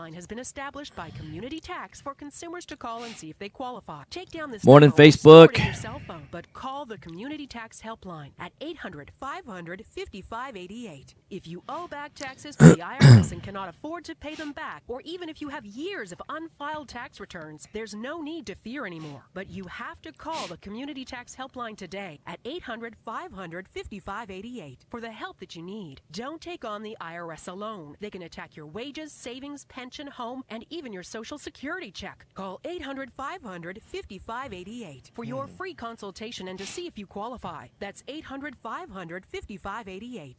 Helpline has been established by Community Tax for consumers to call and see if they qualify. Take down this Morning, number or store it in Facebook. your cell phone, but call the Community Tax Helpline at 800-500-5588. If you owe back taxes to the IRS and cannot afford to pay them back, or even if you have years of unfiled tax returns, there's no need to fear anymore. But you have to call the Community Tax Helpline today at 800-500-5588 for the help that you need. Don't take on the IRS alone. They can attack your wages, savings, pension, home, and even your Social Security check. Call 800-500-5588 for your free consultation and to see if you qualify. That's 800-500-5588.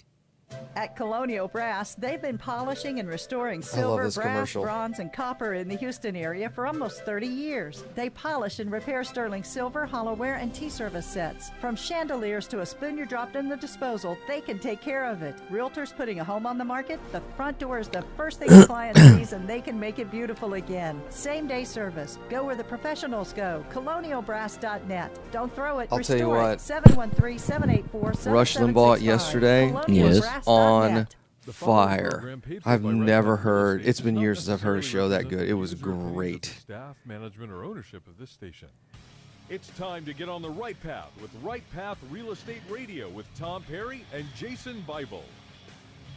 At Colonial Brass, they've been polishing and restoring silver, this brass, commercial. bronze, and copper in the Houston area for almost 30 years. They polish and repair sterling silver, hollowware, and tea service sets. From chandeliers to a spoon you dropped in the disposal, they can take care of it. Realtors putting a home on the market, the front door is the first thing the client sees, and they can make it beautiful again. Same-day service. Go where the professionals go. ColonialBrass.net. Don't throw it. I'll tell you Restore what. it. 713-784-7765. Rush Limbaugh yesterday Colonial Yes. Brass. on The following fire. program paid for I've by Red never Path heard. Real It's been Estate years does since I've heard a not show that good. It was necessarily represent the views of great. Staff, management, or ownership of this station. It's time to get on the right path with Right Path Real Estate Radio with Tom Perry and Jason Bible.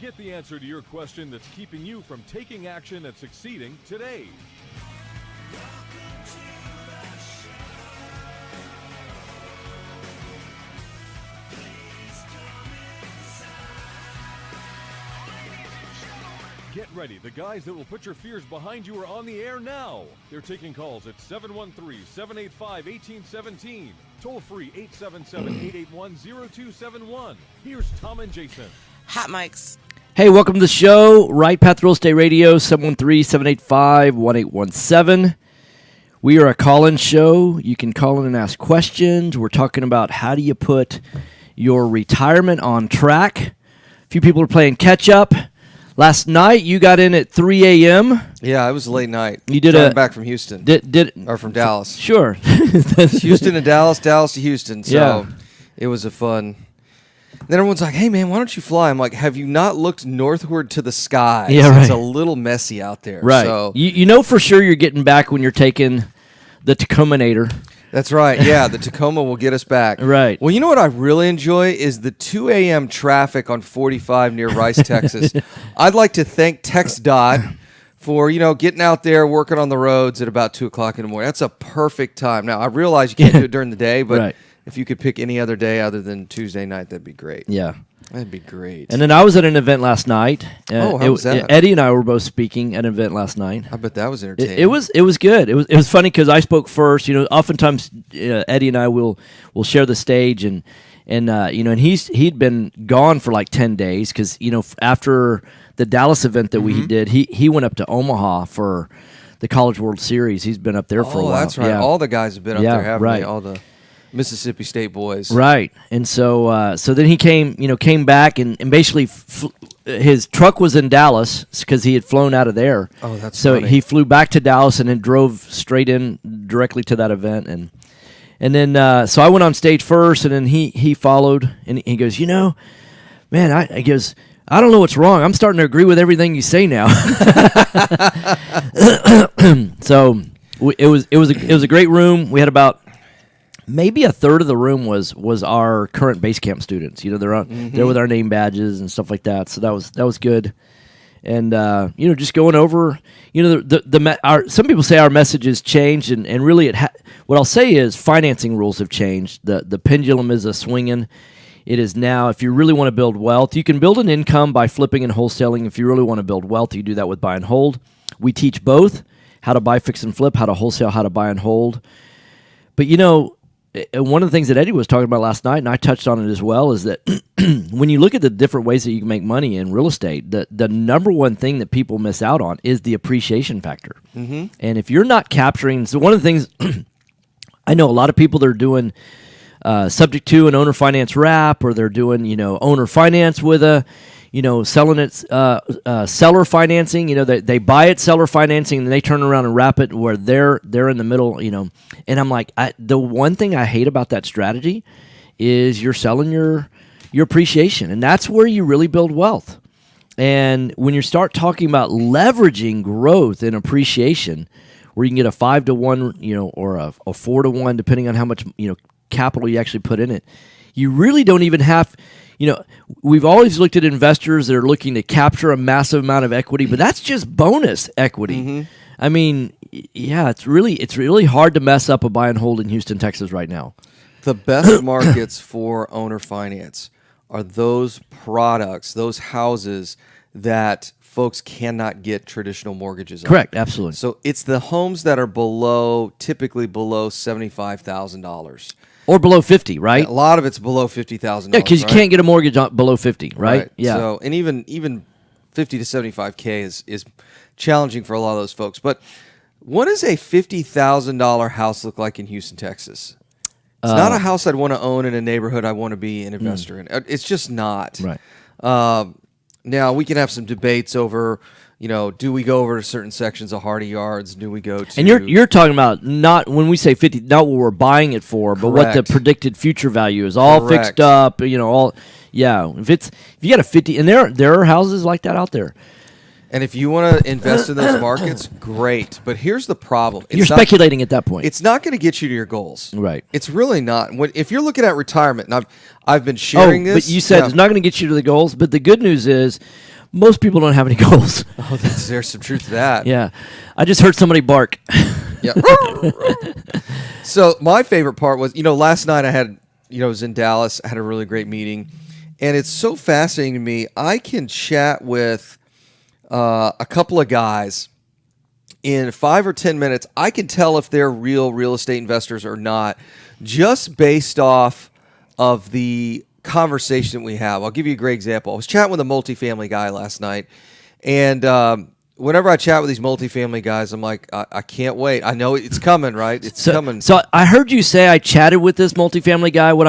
Get the answer to your question that's keeping you from taking action and succeeding today. Get ready. The guys that will put your fears behind you are on the air now. They're taking calls at 713-785-1817. Toll free 877-881-0271. Here's Tom and Jason. Hot mics. Hey, welcome to the show. Right Path Real Estate Radio, 713-785-1817. We are a call-in show. You can call in and ask questions. We're talking about how do you put your retirement on track. A few people are playing catch-up. Last night, you got in at 3 a.m. Yeah, it was a late night. You did Driving back from Houston. Or from Dallas. Sure. Houston to Dallas, Dallas to Houston. So Yeah. it was a fun. Then everyone's like, hey, man, why don't you fly? I'm like, have you not looked northward to the sky? Yeah, right. It's a little messy out there. Right. So You know for sure you're getting back when you're taking the Tacomator. that's right. Yeah, the Tacoma will get us back. Right. Well, you know what I really enjoy is the 2 a.m. traffic on 45 near Rice, Texas. I'd like to thank TxDOT for, getting out there, working on the roads at about 2 o'clock in the morning. That's a perfect time. Now, I realize you can't do it during the day, but Right. if you could pick any other day other than Tuesday night, that'd be great. Yeah. That'd be great. And then I was at an event last night. Oh, how was that? Eddie and I were both speaking at an event last night. I bet that was entertaining. It was good. It was funny because I spoke first. Oftentimes Eddie and I will share the stage and he'd been gone for like 10 days because after the Dallas event that we did, he went up to Omaha for the College World Series. He's been up there for a while. Oh, that's right. Yeah. All the guys have been up Yeah, there, haven't right. they? All the Mississippi State boys. Right, and so then he came back and basically his truck was in Dallas because he had flown out of there. Oh, that's so funny. he flew back to Dallas and then drove straight in directly to that event and then so I went on stage first and then he followed and he goes, man, he goes, I don't know what's wrong. I'm starting to agree with everything you say now. So it was a great room. We had about maybe a third of the room was our current base camp students. They're there with our name badges and stuff like that. So that was good. And just going over, some people say our message has changed, and really what I'll say is financing rules have changed. The pendulum is a swinging. It is now, if you really want to build wealth, you can build an income by flipping and wholesaling. If you really want to build wealth, you do that with buy and hold. We teach both, how to buy, fix, and flip, how to wholesale, how to buy and hold. But one of the things that Eddie was talking about last night, and I touched on it as well, is that when you look at the different ways that you can make money in real estate, the number one thing that people miss out on is the appreciation factor. Mm-hmm. And if you're not capturing, so one of the things, I know a lot of people that are doing subject to an owner finance wrap, or they're doing, owner finance with a, selling it, seller financing. They buy it seller financing, and they turn around and wrap it where they're in the middle. And I'm like, the one thing I hate about that strategy is you're selling your appreciation, and that's where you really build wealth. And when you start talking about leveraging growth and appreciation, where you can get a 5-to-1, or a 4-to-1, depending on how much capital you actually put in it, you really don't even have. We've always looked at investors that are looking to capture a massive amount of equity, but that's just bonus equity. Mm-hmm. I mean, yeah, it's really hard to mess up a buy and hold in Houston, Texas right now. The best markets for owner finance are those products, those houses that folks cannot get traditional mortgages on. Correct, absolutely. So it's the homes that are typically below $75,000. Or below 50, right? A lot of it's below $50,000. Yeah, because you can't get a mortgage below 50, right? Yeah. So, and even 50 to 75K is challenging for a lot of those folks. But what does a $50,000 house look like in Houston, Texas? It's not a house I'd want to own in a neighborhood I want to be an investor in. It's just not. Right. Now, we can have some debates over, do we go over to certain sections of Hardy Yards? Do we go to... And you're talking about not, when we say 50, not what we're buying it for, but what the Correct. predicted future value is. All Correct. fixed up, yeah. If you got a 50, and there are houses like that out there. And if you want to invest in those markets, great. But here's the problem. You're speculating at that point. It's not going to get you to your goals. Right. It's really not. If you're looking at retirement, and I've been sharing this. But you said it's not going to get you to the goals. But the good news is most people don't have any goals. Oh, there's some truth to that. Yeah. I just heard somebody bark. Yeah. So my favorite part was, last night I was in Dallas. I had a really great meeting. And it's so fascinating to me. I can chat with a couple of guys in 5 or 10 minutes. I can tell if they're real estate investors or not, just based off of the conversation that we have. I'll give you a great example. I was chatting with a multifamily guy last night, and whenever I chat with these multifamily guys, I'm like, I can't wait. I know it's coming, right? It's coming. So I heard you say I chatted with this multifamily guy. What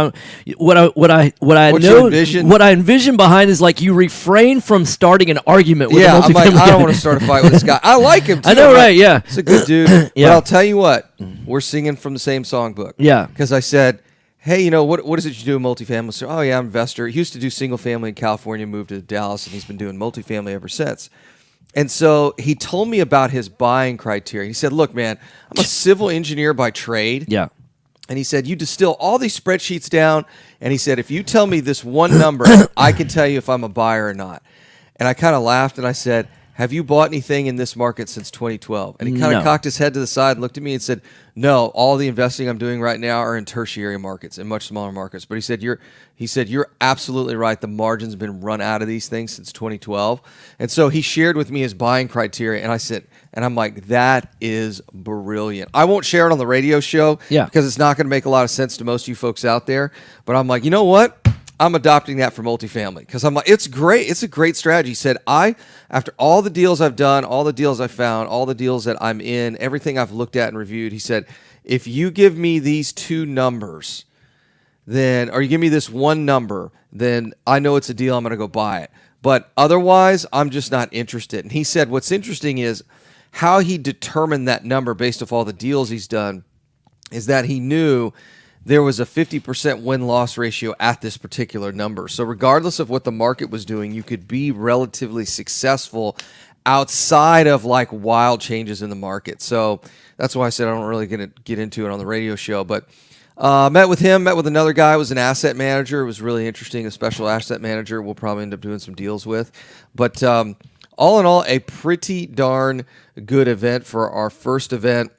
I envision behind is like you refrain from starting an argument with a multifamily I'm like, guy. I don't want to start a fight with this guy. I like him too. I know, right? Yeah, he's a good dude. Yeah. But I'll tell you what, we're singing from the same songbook. Yeah. Because I said, hey, what is it you do in multifamily? So, oh yeah, I'm an investor. He used to do single family in California, moved to Dallas, and he's been doing multifamily ever since. And so he told me about his buying criteria. He said, look, man, I'm a civil engineer by trade. Yeah. And he said, you distill all these spreadsheets down. And he said, if you tell me this one number, I can tell you if I'm a buyer or not. And I kind of laughed and I said, have you bought anything in this market since 2012? And he kind of cocked his head to the side and looked at me and said, no, all the investing I'm doing right now are in tertiary markets, in much smaller markets. But he said, you're absolutely right. The margin's been run out of these things since 2012. And so he shared with me his buying criteria. And I said, and I'm like, that is brilliant. I won't share it on the radio show because it's not going to make a lot of sense to most of you folks out there. But I'm like, you know what? I'm adopting that for multifamily because I'm like, it's great. It's a great strategy. He said, after all the deals I've done, all the deals I've found, all the deals that I'm in, everything I've looked at and reviewed, he said, if you give me these two numbers, or you give me this one number, then I know it's a deal. I'm going to go buy it. But otherwise, I'm just not interested. And he said, what's interesting is how he determined that number based off all the deals he's done is that he knew there was a 50% win-loss ratio at this particular number. So regardless of what the market was doing, you could be relatively successful outside of like wild changes in the market. So that's why I said I don't really get into it on the radio show. But met with another guy who was an asset manager. It was really interesting, a special asset manager we'll probably end up doing some deals with. But all in all, a pretty darn good event for our first event.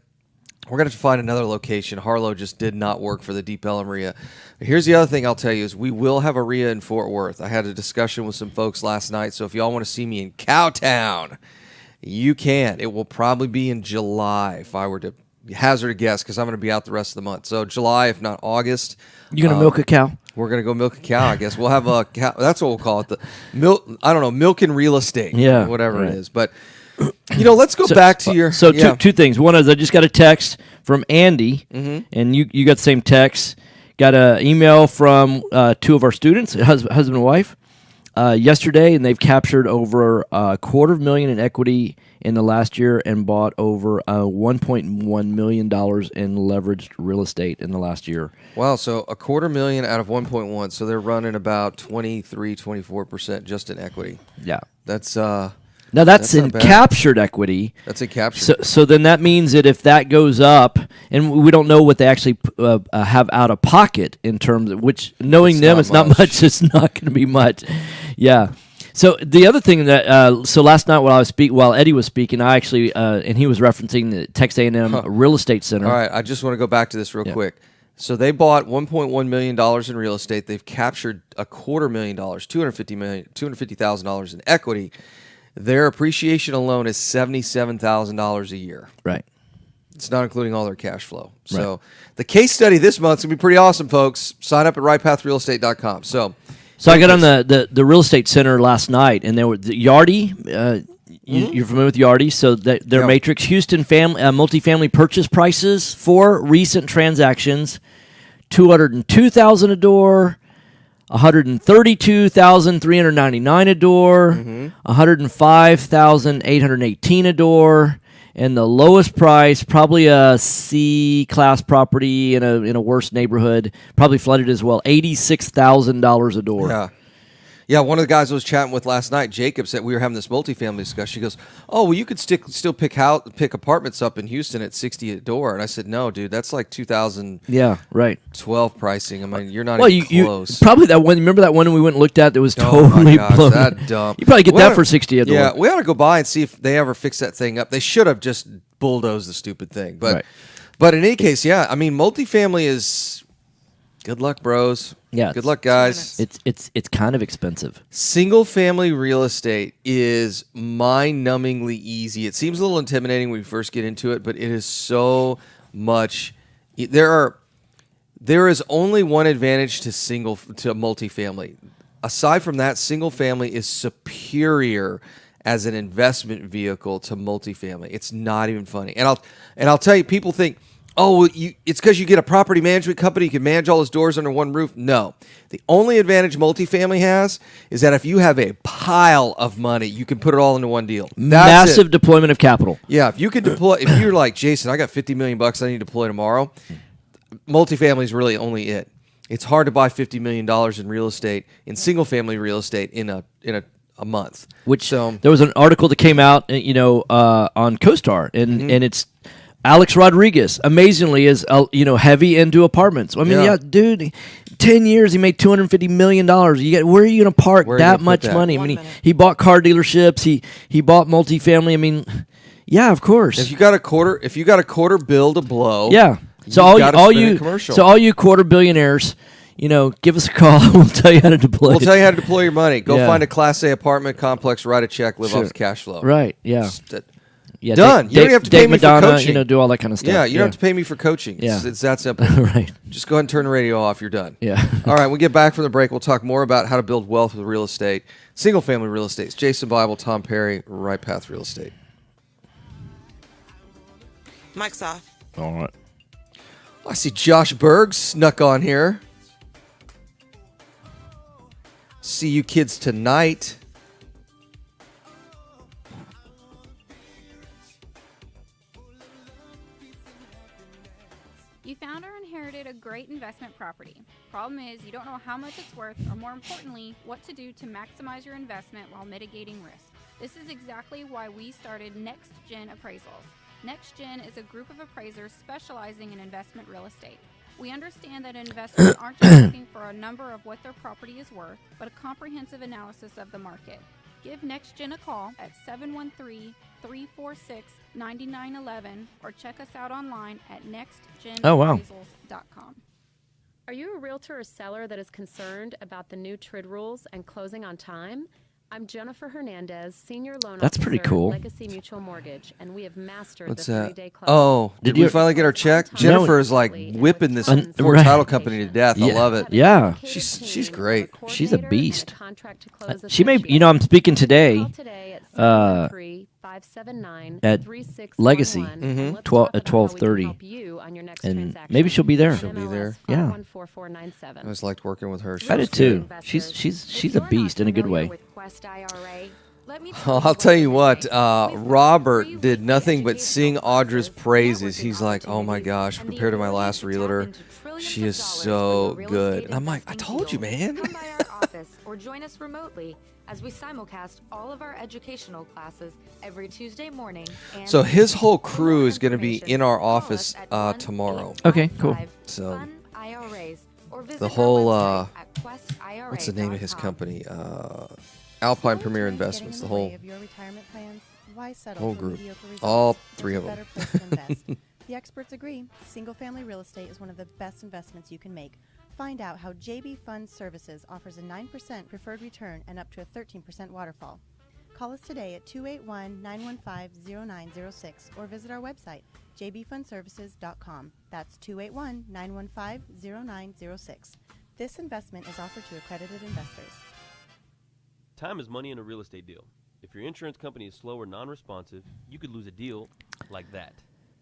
We're going to have to find another location. Harlow just did not work for the Deep Ellum RIA. Here's the other thing I'll tell you is we will have a RIA in Fort Worth. I had a discussion with some folks last night, so if y'all want to see me in Cowtown, you can. It will probably be in July if I were to hazard a guess because I'm going to be out the rest of the month. So July, if not August. You going to milk a cow? We're going to go milk a cow, I guess. We'll have a cow. That's what we'll call it. The milk. I don't know, milk and real estate. Yeah. Whatever it is. But let's go back to your... So two things. One is I just got a text from Andy, and you got the same text. Got an email from two of our students, husband and wife. yesterday, and they've captured over $250,000 in equity in the last year and bought over $1.1 million in leveraged real estate in the last year. Wow, so $250,000 out of 1.1, so they're running about 24% just in equity. Yeah. That's Now that's in not bad. captured equity. That's a capture. So then that means that if that goes up, and we don't know what they actually have out of pocket in terms of which, knowing It's them, not it's not much. much. It's not going to be much. Yeah. So the other thing that so last night while Eddie was speaking, I actually and he was referencing the Texas A&M Real Estate Center. All right, I just want to go back to this real quick. So they bought $1.1 million in real estate. They've captured $250,000, $250,000 in equity. Their appreciation alone is $77,000 a year. Right. It's not including all their cash flow. So the case study this month's going to be pretty awesome, folks. Sign up at rightpathrealestate.com. So I got on the real estate center last night, and there were the Yardi. You're familiar with Yardi? So their Yeah. Matrix Houston multifamily purchase prices for recent transactions: $202,000 a door, $132,399 a door, $105,818 a door, and the lowest price, probably a C class property in a worse neighborhood, probably flooded as well, $86,000 a door. yeah. Yeah, one of the guys I was chatting with last night, Jacob, said we were having this multifamily discussion. He goes, "Oh, well, you could still pick apartments up in Houston at $60 a door." And I said, "No, dude, that's like 2012 Yeah, right. pricing. I mean, you're not Well, even you close." probably that one. Remember that one we went and looked at that was Oh my totally gosh, blown. that dumb. You probably get We that oughta- for $60 a door. Yeah, we ought to go by and see if they ever fix that thing up. They should have just bulldozed the stupid thing. But Right. but in any case, yeah, I mean, multifamily is good luck, bros. Yeah, Good luck, guys. It's kind of expensive. Single family real estate is mind-numbingly easy. It seems a little intimidating when you first get into it, but it is so much. There is only one advantage to multifamily. Aside from that, single family is superior as an investment vehicle to multifamily. It's not even funny. And I'll tell you, people think, "Oh, well, it's because you get a property management company, you can manage all those doors under one roof." No. The only advantage multifamily has is that if you have a pile of money, you can put it all into one deal. That's Massive it. deployment of capital. Yeah, if you can deploy, if you're like, "Jason, I got $50 million I need to deploy tomorrow," multifamily is really only it. It's hard to buy $50 million in real estate, in single family real estate in a month. Which So there was an article that came out, on CoStar, Mm-hmm. and it's Alex Rodriguez. Amazingly, is heavy into apartments. I mean, Yeah. yeah, dude, 10 years he made $250 million. Where are you going to park Where are you that gonna much put that? money? I mean, he bought car dealerships. He bought multifamily. I mean, yeah, of course. if you got a quarter bill to blow, Yeah. So you gotta spend it commercial. all you quarter billionaires, give us a call. We'll tell you how to deploy. We'll tell you how to deploy your money. Go Yeah. find a Class A apartment complex, write a check, live Sure. off the cash flow. Right. Yeah. Just, Yeah. Done. You don't even have to pay date me for Madonna, coaching. do all that kind of stuff. yeah, you don't have to pay me for coaching. Yeah. It's that simple. Right. Just go ahead and turn the radio off. You're done. Yeah. All right, when we get back from the break, we'll talk more about how to build wealth with real estate, single family real estate. It's Jason Bible, Tom Perry, Right Path Real Estate. Mic's off. All right. I see Josh Berg snuck on here. See you kids tonight. You found or inherited a great investment property. Problem is, you don't know how much it's worth, or more importantly, what to do to maximize your investment while mitigating risk. This is exactly why we started Next Gen Appraisals. Next Gen is a group of appraisers specializing in investment real estate. We understand that investors aren't just looking for a number of what their property is worth, but a comprehensive analysis of the market. Give Next Gen a call at 713-346-9911 or check us out online at nextgenappraisals.com. Are you a realtor or seller that is concerned about the new TRID rules and closing on time? I'm Jennifer Hernandez, Senior Loan That's pretty Officer cool. at Legacy Mutual Mortgage, and we have mastered What's the that? 3-day close. Oh, did Did we you- finally get our check? No. Jennifer is like whipping this Un- Ford right. title company to death. I Yeah. love it. Yeah. She's great. She's a beast. She she may, I'm speaking today. at Legacy, 12:30, and maybe she'll be there. She'll be there. Yeah. I always liked working with her. I did too. She's a beast in a good way. I'll tell you what, Robert did nothing but sing Audra's praises. He's like, oh my gosh, compared to my last realtor, she is so good. And I'm like, I told you, man. Come by our office or join us remotely as we simulcast all of our educational classes every Tuesday morning. And So his whole crew is going to be in our office tomorrow. Okay, cool. So Fun IRAs, or visit the our whole, website at questira.com. what's the name of his company? Alpine Premier Investments, the whole of your retirement plans, why settle whole for group. mediocre results? All three of There's a them. better place to invest. The experts agree, single-family real estate is one of the best investments you can make. Find out how JB Fund Services offers a 9% preferred return and up to a 13% waterfall. Call us today at 281-915-0906 or visit our website, jbfundservices.com. That's 281-915-0906. This investment is offered to accredited investors. Time is money in a real estate deal. If your insurance company is slow or non-responsive, you could lose a deal like that.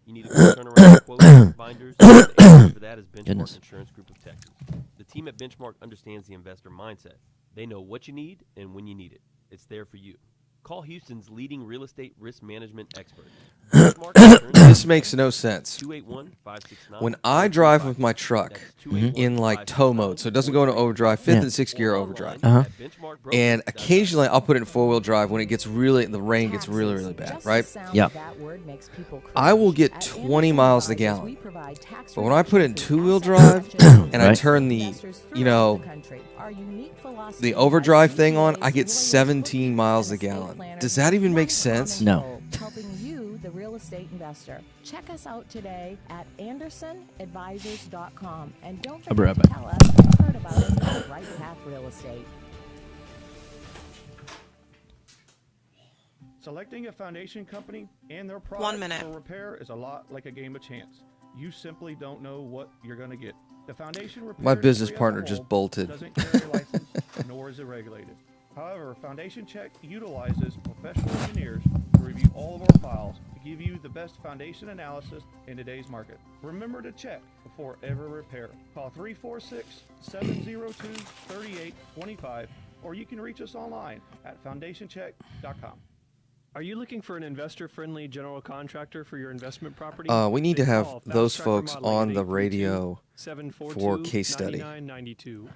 You need a quick turnaround quote, binders, and the answer for that is Benchmark Goodness. Insurance Group of Texas. The team at Benchmark understands the investor mindset. They know what you need and when you need it. It's there for you. Call Houston's leading real estate risk management expert. Benchmark Insurance This makes no sense. 281-569. When I drive with my truck That's in like tow mode, so it doesn't go into overdrive, fifth Yeah. and sixth gear overdrive. Uh-huh. And occasionally I'll put it in four-wheel drive when it gets really, the rain gets really, really bad, right? Yeah. I will get 20 miles a gallon. But when I put it in two-wheel drive and I Right. turn the, the overdrive thing on, I get 17 miles a gallon. Does that even make sense? No. Helping you, the real estate investor. Check us out today at AndersonAdvisors.com. And don't I'll be right forget to back. tell us you heard about us at Right Path Real Estate. Selecting a foundation company and their product minute. for repair is a lot like a game of chance. You simply don't know what you're going to get. The foundation repair My business industry as a partner whole just bolted. doesn't carry a license, nor is it regulated. However, Foundation Check utilizes professional engineers to review all of our files to give you the best foundation analysis in today's market. Remember to check before every repair. Call 346-702-3825, or you can reach us online at foundationcheck.com. Are you looking for an investor-friendly general contractor for your investment property? We need to Then have call those Fast Track folks Remodeling on at the radio 832-742-9992, for case study.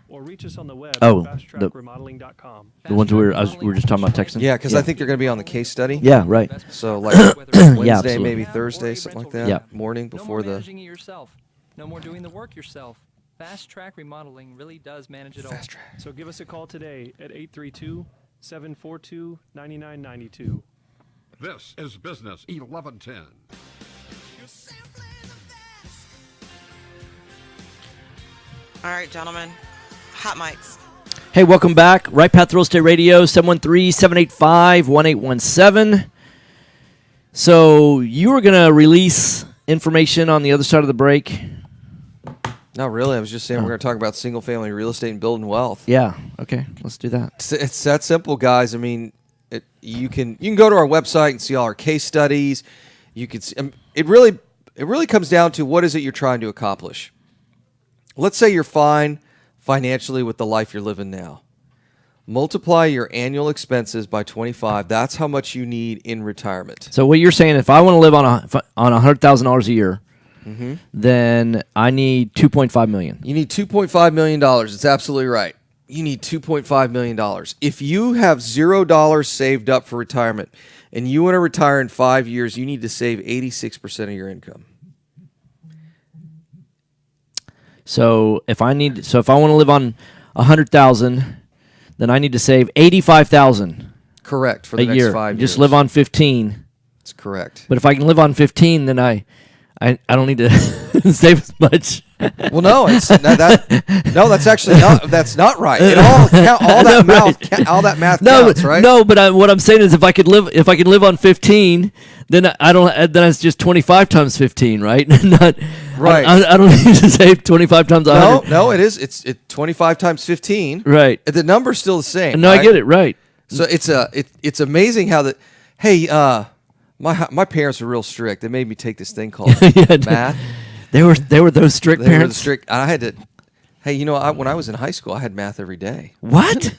or reach us on the web Oh, at fasttrackremodeling.com. The ones we were just talking about texting. Yeah, because I think they're going to be on the case study. Yeah, right. So like Wednesday, absolutely. maybe Thursday, something like that. Yeah. Morning No before more the. managing it yourself. No more doing the work yourself. Fast Track Remodeling really does manage it all. Fast track. So give us a call today at 832-742-9992. This is Business 1110. All right, gentlemen. Hot mics. Hey, welcome back. Right Path Real Estate Radio, 713-785-1817. So you were going to release information on the other side of the break? Not really. I was just saying we're going to talk about single-family real estate and building wealth. Yeah. Okay, let's do that. It's that simple, guys. I mean, you can go to our website and see all our case studies. You can see, it really comes down to what is it you're trying to accomplish. Let's say you're fine financially with the life you're living now. Multiply your annual expenses by 25. That's how much you need in retirement. So what you're saying, if I want to live on $100,000 a year, then I need $2.5 million. You need $2.5 million. It's absolutely right. You need $2.5 million. If you have $0 saved up for retirement and you want to retire in 5 years, you need to save 86% of your income. So if I want to live on $100,000, then I need to save $85,000 Correct, for a the next year. 5 years. Just live on 15. That's correct. But if I can live on 15, then I don't need to save as much. Well, no, that's actually not right. It all that math counts, right? No, but what I'm saying is if I could live on 15, then then it's just 25 times 15, right? Right. I don't need to save 25 times 100. No, it is. It's 25 times 15. Right. The number's still the same. No, right? I get it. Right. So it's amazing how that. Hey, My parents were real strict. They made me take this thing called math. They were those strict They were parents. strict. I had to. Hey, you know, when I was in high school, I had math every day. What?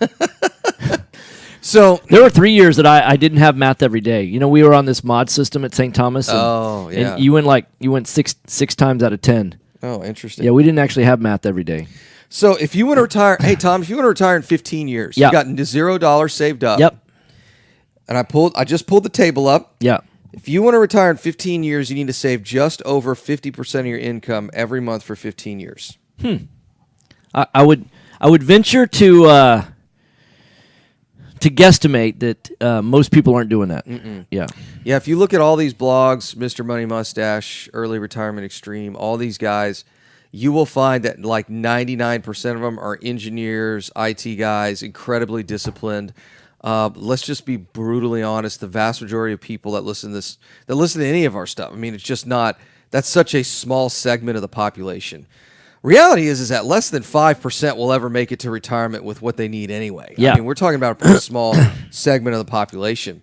So there were 3 years that I didn't have math every day. You know, we were on this mod system at St. Thomas. And, Oh, yeah. And you went six times out of 10. Oh, interesting. Yeah, we didn't actually have math every day. So if you want to retire, hey Tom, if you want to retire in 15 years, Yeah. you got $0 saved up. Yep. And I just pulled the table up. Yeah. If you want to retire in 15 years, you need to save just over 50% of your income every month for 15 years. I would venture to guesstimate that most people aren't doing that. Yeah. Yeah, if you look at all these blogs, Mr. Money Mustache, Early Retirement Extreme, all these guys, you will find that like 99% of them are engineers, IT guys, incredibly disciplined. Let's just be brutally honest. The vast majority of people that listen to any of our stuff, I mean, it's just not, that's such a small segment of the population. Reality is that less than 5% will ever make it to retirement with what they need anyway. Yeah. I mean, we're talking about a pretty small segment of the population,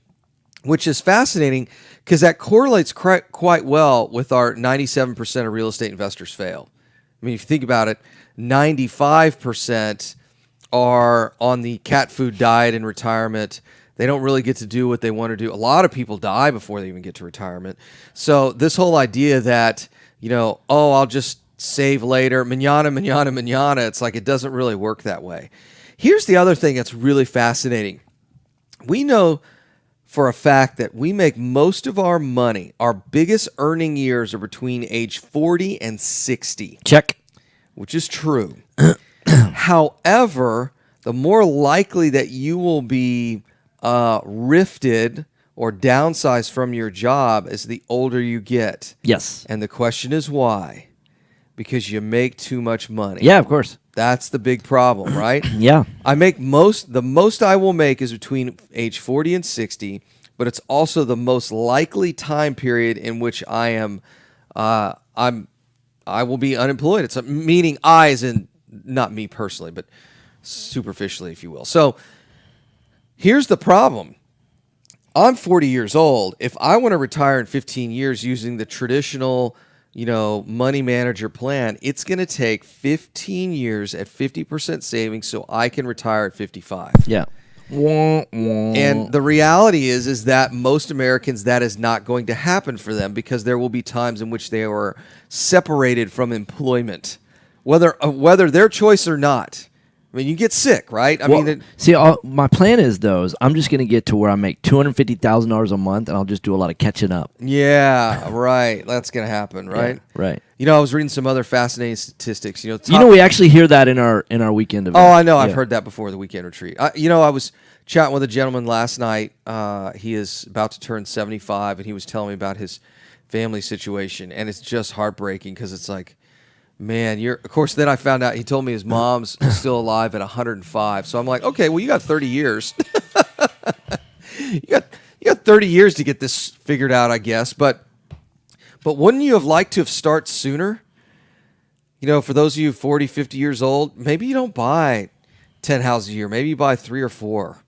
which is fascinating because that correlates quite well with our 97% of real estate investors fail. I mean, if you think about it, 95% are on the cat food diet in retirement. They don't really get to do what they want to do. A lot of people die before they even get to retirement. So this whole idea that, you know, oh, I'll just save later, manana, it's like it doesn't really work that way. Here's the other thing that's really fascinating. We know for a fact that we make most of our money, our biggest earning years are between age 40 and 60. Check. Which is true. However, the more likely that you will be rifted or downsized from your job as the older you get. Yes. And the question is why? Because you make too much money. Yeah, of course. That's the big problem, right? Yeah. I make the most I will make is between age 40 and 60, but it's also the most likely time period in which I will be unemployed. It's meaning I as in not me personally, but superficially, if you will. So here's the problem. I'm 40 years old. If I want to retire in 15 years using the traditional, money manager plan, it's going to take 15 years at 50% savings so I can retire at 55. Yeah. And the reality is that most Americans, that is not going to happen for them because there will be times in which they are separated from employment, whether their choice or not. I mean, you get sick, right? My plan is I'm just going to get to where I make $250,000 a month, and I'll just do a lot of catching up. Yeah, right. That's going to happen, right? Yeah, right. I was reading some other fascinating statistics. We actually hear that in our weekend event. Oh, I know. I've heard that before the weekend retreat. I was chatting with a gentleman last night. He is about to turn 75, and he was telling me about his family situation, and it's just heartbreaking because it's like, man, of course, then I found out he told me his mom's still alive at 105. So I'm like, okay, well, you got 30 years. you got 30 years to get this figured out, I guess. But wouldn't you have liked to have started sooner? For those of you 40, 50 years old, maybe you don't buy 10 houses a year. Maybe you buy 3 or 4.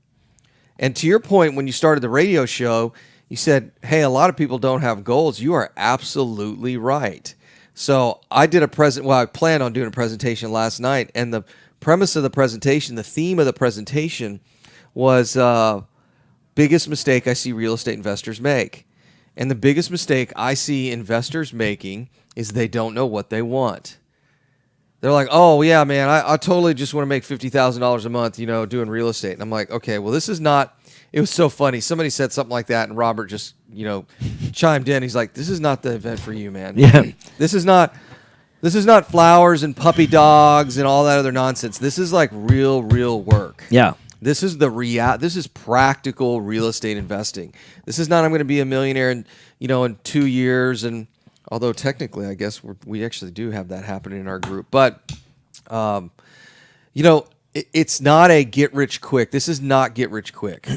And to your point, when you started the radio show, you said, hey, a lot of people don't have goals. You are absolutely right. So I planned on doing a presentation last night, and the premise of the presentation, the theme of the presentation was biggest mistake I see real estate investors make. And the biggest mistake I see investors making is they don't know what they want. They're like, oh, yeah, man, I totally just want to make $50,000 a month, doing real estate. And I'm like, okay, well, this is not... It was so funny. Somebody said something like that, and Robert just, chimed in. He's like, "This is not the event for you, man. Yeah. This is not flowers and puppy dogs and all that other nonsense. This is like real work. Yeah. This is This is practical real estate investing. This is not I'm going to be a millionaire in 2 years. And although technically, I guess we actually do have that happening in our group, but it's not a get rich quick. This is not get rich quick.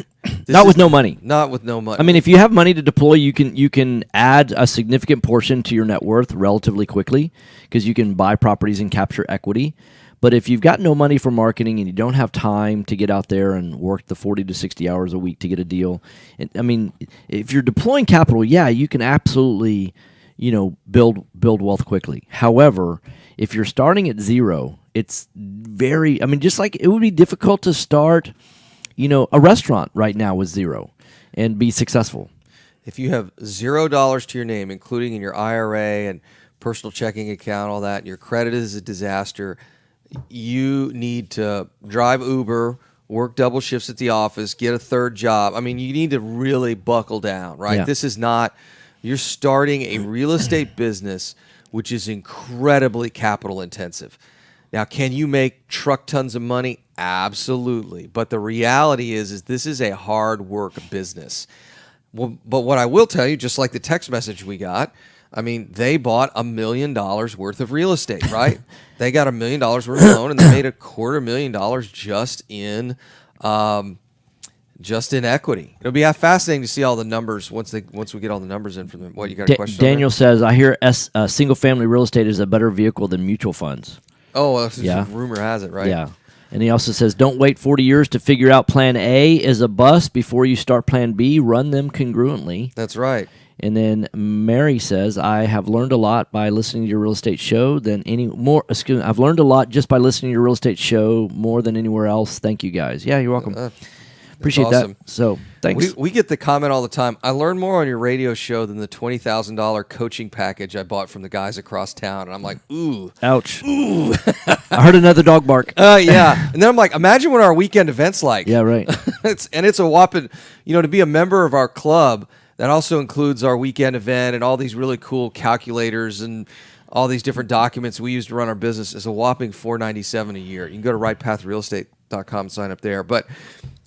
Not with no money. Not with no money. I mean, if you have money to deploy, you can add a significant portion to your net worth relatively quickly because you can buy properties and capture equity. But if you've got no money for marketing and you don't have time to get out there and work the 40 to 60 hours a week to get a deal, and, I mean, if you're deploying capital, yeah, you can absolutely, build wealth quickly. However, if you're starting at zero, it's just like it would be difficult to start, a restaurant right now with zero and be successful. If you have $0 to your name, including in your IRA and personal checking account, all that, and your credit is a disaster, you need to drive Uber, work double shifts at the office, get a third job. I mean, you need to really buckle down, right? Yeah. This is not, you're starting a real estate business, which is incredibly capital intensive. Now, can you make truck tons of money? Absolutely. But the reality is this is a hard work business. Well, but what I will tell you, just like the text message we got, I mean, they bought $1 million worth of real estate, right? They got $1 million worth of loan, and they made $250,000 just in equity. It'll be fascinating to see all the numbers once we get all the numbers in from them. What, you got a question? Daniel says, I hear single family real estate is a better vehicle than mutual funds. Oh, well, yeah. Rumor has it, right? Yeah. And he also says, don't wait 40 years to figure out plan A is a bust before you start plan B. Run them congruently. That's right. And then Mary says, I have learned a lot by listening to your real estate show I've learned a lot just by listening to your real estate show more than anywhere else. Thank you guys. Yeah, you're welcome. Appreciate awesome. that. So thanks. We get the comment all the time. I learned more on your radio show than the $20,000 coaching package I bought from the guys across town. And I'm like, ooh. Ouch. Ooh. I heard another dog bark. Yeah. And then I'm like, imagine what our weekend event's like. Yeah, right. It's a whopping, to be a member of our club, that also includes our weekend event and all these really cool calculators and all these different documents we use to run our business, is a whopping $497 a year. You can go to rightpathrealestate.com and sign up there. But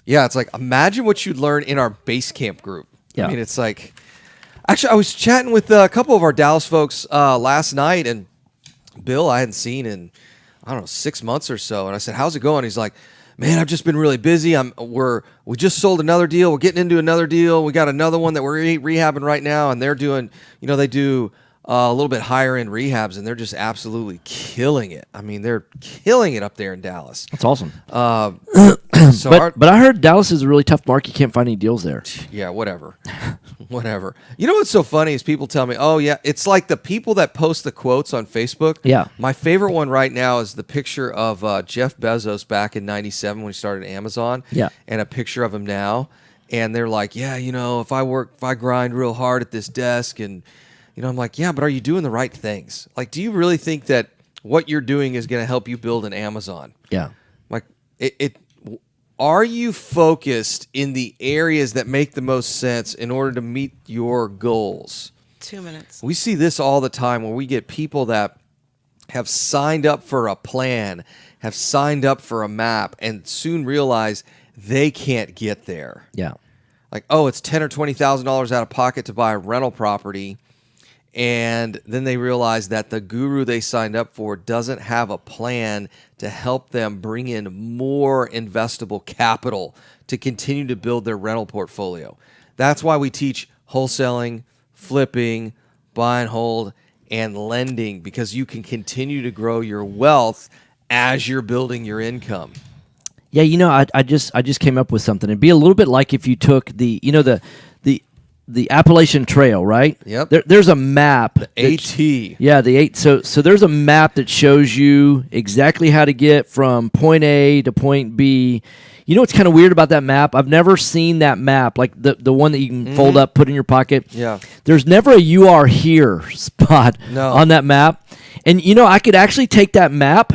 yeah, it's like, imagine what you'd learn in our base camp group. Yeah. I mean, it's like, actually, I was chatting with a couple of our Dallas folks last night, and Bill I hadn't seen in, 6 months or so. And I said, how's it going? He's like, man, I've just been really busy. We just sold another deal. We're getting into another deal. We got another one that we're rehabbing right now, and they're doing, they do a little bit higher end rehabs, and they're just absolutely killing it. I mean, they're killing it up there in Dallas. That's awesome. So but I heard Dallas is a really tough market. You can't find any deals there. Yeah, whatever. Whatever. You know what's so funny is people tell me, oh, yeah, it's like the people that post the quotes on Facebook. Yeah. My favorite one right now is the picture of Jeff Bezos back in 97 when he started Amazon. Yeah. And a picture of him now. And they're like, yeah, if I grind real hard at this desk, and, I'm like, yeah, but are you doing the right things? Like, do you really think that what you're doing is going to help you build an Amazon? Yeah. Like, are you focused in the areas that make the most sense in order to meet your goals? 2 minutes. We see this all the time where we get people that have signed up for a plan, have signed up for a map, and soon realize they can't get there. Yeah. Like, oh, it's $10,000 or $20,000 out of pocket to buy a rental property. And then they realize that the guru they signed up for doesn't have a plan to help them bring in more investable capital to continue to build their rental portfolio. That's why we teach wholesaling, flipping, buy and hold, and lending, because you can continue to grow your wealth as you're building your income. Yeah, I just came up with something. It'd be a little bit like if you took the Appalachian Trail, right? Yep. There's a map. The AT. Yeah, the 8. So there's a map that shows you exactly how to get from point A to point B. You know what's kind of weird about that map? I've never seen that map, like the one that you can fold up, put in your pocket. Yeah. There's never a "you are here" spot on that map. And, I could actually take that map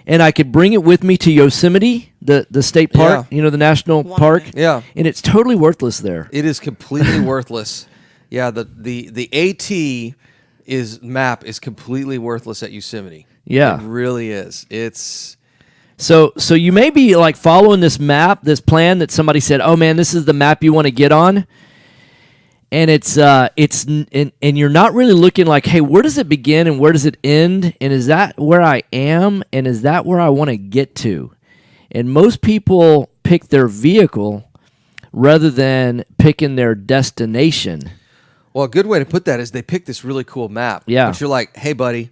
and I could bring it with me to Yosemite, the state park, the national park. Yeah. And it's totally worthless there. It is completely worthless. Yeah, the AT map is completely worthless at Yosemite. Yeah. It really is. It's So you may be like following this map, this plan that somebody said, "Oh man, this is the map you want to get on." And and you're not really looking like, hey, where does it begin and where does it end? And is that where I am? And is that where I want to get to? And most people pick their vehicle rather than picking their destination. Well, a good way to put that is they pick this really cool map. Yeah. But you're like, hey, buddy,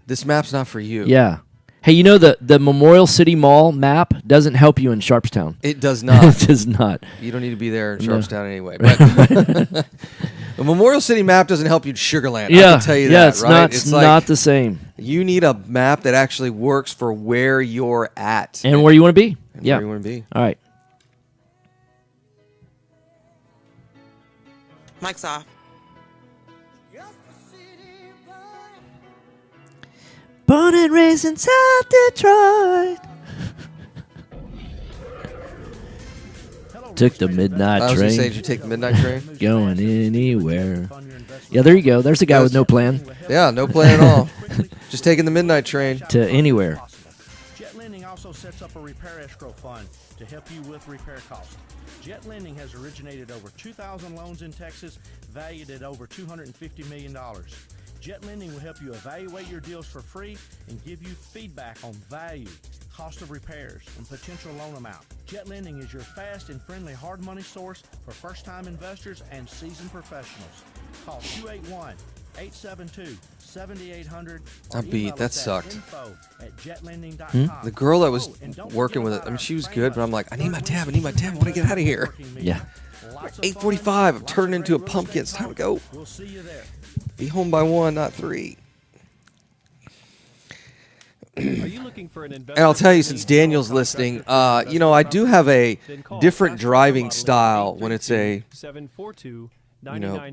this map's not for you. Yeah. Hey, you know the Memorial City Mall map doesn't help you in Sharpstown. It does not. It does not. You don't need to be there in No. Sharpstown anyway. But the Memorial City map doesn't help you in Sugar Land. I Yeah, can tell you yeah, that, it's right? not. It's not the same. You need a map that actually works for where you're at And where you want to be. and Yeah. where you want to be. All right. Mic's off. Born and raised in South Detroit. Took the midnight I was train. gonna say, did you take the midnight train? Going anywhere. Yeah, there you go. There's a guy with no plan. Yeah, no plan at all. Just taking the midnight train to anywhere. Jet Lending also sets up a repair escrow fund to help you with repair costs. Jet Lending has originated over 2,000 loans in Texas, valued at over $250 million. Jet Lending will help you evaluate your deals for free and give you feedback on value, cost of repairs, and potential loan amount. Jet Lending is your fast and friendly hard money source for first-time investors and seasoned professionals. Call 281-872-7800. I beat. That sucked. info@jetlending.com. The girl that was working with it, I mean, she was good, but I'm like, I need my tab. I want to get out of here. Yeah. 8:45. I'm turning into a pumpkin. It's time to go. We'll see you there. Be home by 1, not 3. Are you looking for an And I'll tell you, since Daniel's listening, I do have a different driving style when it's a,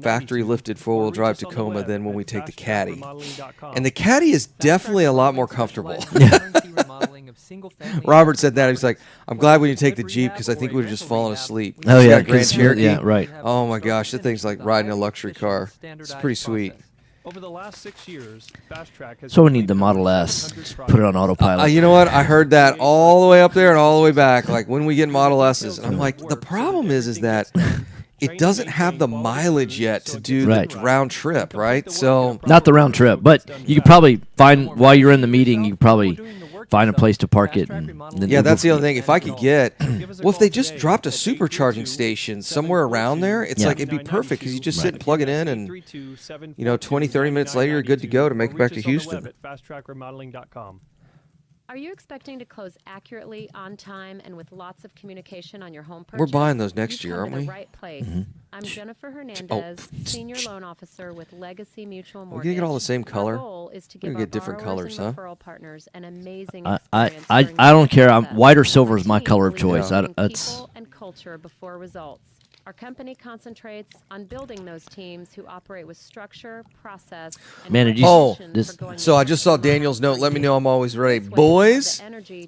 factory lifted 4-wheel drive Tacoma than when we take the Caddy. And the Caddy is definitely a lot more comfortable. Robert said that. He's like, I'm glad when you take the Jeep because I think we would have just fallen asleep. Oh, She yeah, got a Grand 'cause- Cherokee. yeah, right. Oh my gosh, that thing's like riding a luxury car. It's pretty sweet. Over the last 6 years, Fast Track has So we need the Model S. Just put it on autopilot. You know what? I heard that all the way up there and all the way back. Like when we get Model S's, and I'm like, the problem is that it doesn't have the mileage yet to do Right. the round trip, right? So Not the round trip, but you could probably find, while you're in the meeting, you could probably find a place to park it. And then yeah, Uber- that's the other thing. If I could get, well, if they just dropped a supercharging station somewhere around there, it's Yeah. like it'd be perfect because you just sit and plug it in, and 20, 30 minutes later, you're good to go to make it back to Houston. FastTrackRemodeling.com. Are you expecting to close accurately, on time, and with lots of communication on your home purchase? We're buying those next You year, come aren't to we? the right place. Mhm. I'm Jennifer Oh. Hernandez, Senior Loan Officer with Legacy Mutual We're Mortgage. gonna get all the same color. Our goal is to We're give gonna our get different borrowers colors, and huh? referral partners an amazing I experience I during I don't the care. process. White or silver is my Our team color of believes choice. in I, putting that's people and culture before results. Our company concentrates on building those teams who operate with structure, process, and Man, did you- reputation this- for going So I just saw Daniel's note. Let me know I'm always ready. Boys,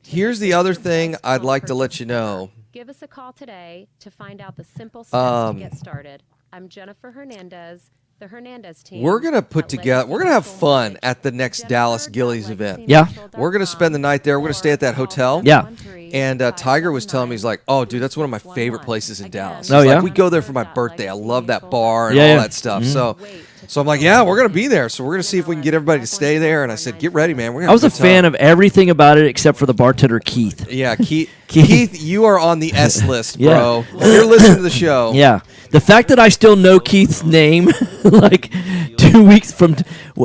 here's the other thing I'd like to let you know. Give us a call today to find out the simple steps to get started. I'm Jennifer Hernandez, the Hernandez team. We're gonna put together. We're gonna have fun at the next Dallas Gillies event. Yeah. We're gonna spend the night there. We're gonna stay at that hotel. Yeah. And Tiger was telling me, he's like, "Oh, dude, that's one of my favorite places in Dallas." Oh, He's yeah? like, we go there for my birthday. I love that bar and Yeah, all yeah. that stuff. Mhm. So I'm like, "Yeah, we're gonna be there. So we're gonna see if we can get everybody to stay there." And I said, "Get ready, man. We're gonna I was a fan of everything about it except for the bartender Keith. Yeah, Keith, you are on the S list, Yeah. bro. You're listening to the show. Yeah, the fact that I still know Keith's name, like 2 weeks from,